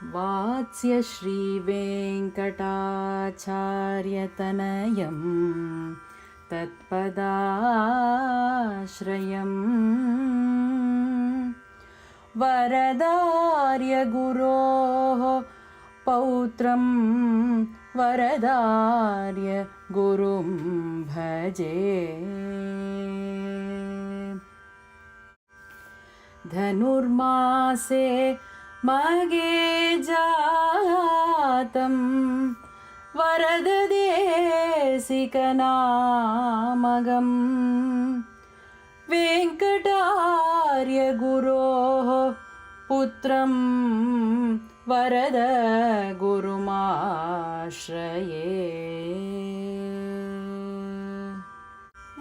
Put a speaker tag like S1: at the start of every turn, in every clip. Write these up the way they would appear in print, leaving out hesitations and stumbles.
S1: वात्स्य श्रीवेङ्कटाचार्यतनयं तत्पदाश्रयं वरदार्यगुरोः पौत्रं वरदार्य गुरुं भजे। धनुर्मासे मगे जातं वरददेशिकनामगं वेङ्कटार्य गुरोः पुत्रं वरद गुरुमाश्रये।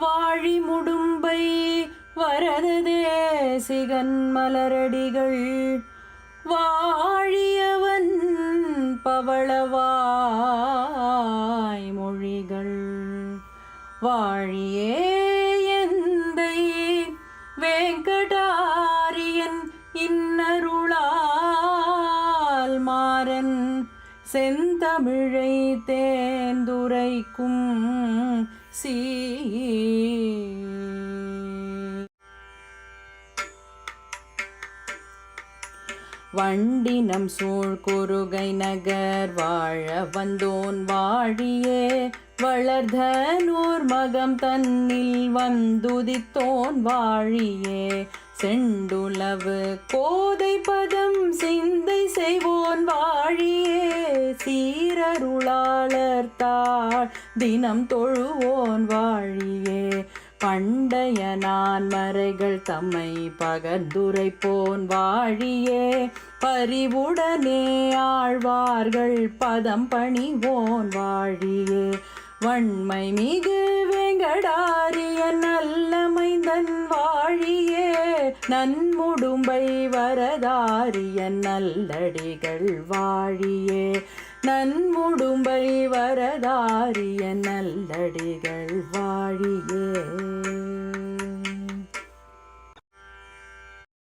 S1: வாழி முடும்பை வரததேசிகன் மலரடிகள் வாழியவன் பவளவாய் மொழிகள் வாழியே எந்தை வேங்கடாரியன் இன்னருளால் மாறன் செந்தமிழை தேந்துரைக்கும் சீ. வண்டினம் சூழ் குறுகை நகர் வாழ வந்தோன் வாழியே வளர்தனூர் மகம் தன்னில் வந்துதித்தோன் வாழியே செண்டுளவு கோதை பதம் சிந்தை செய்வோன் வாழியே சீரருளாளர் தாள் தினம் தொழுவோன் வாழியே பண்டைய நான்மறைகள் தம்மை பகர்ந்துரைப்போன் வாழியே பரிவுடனே ஆழ்வார்கள் பதம் பணிவோன் வாழியே வன்மை மிகு வேங்கடாரிய நல்லமைந்தன் வாழியே நன்முடும்பை வரதாரிய நல்லடிகள் வாழியே நன்முடும்பை வரதாரிய நல்லடிகள் வாழியே.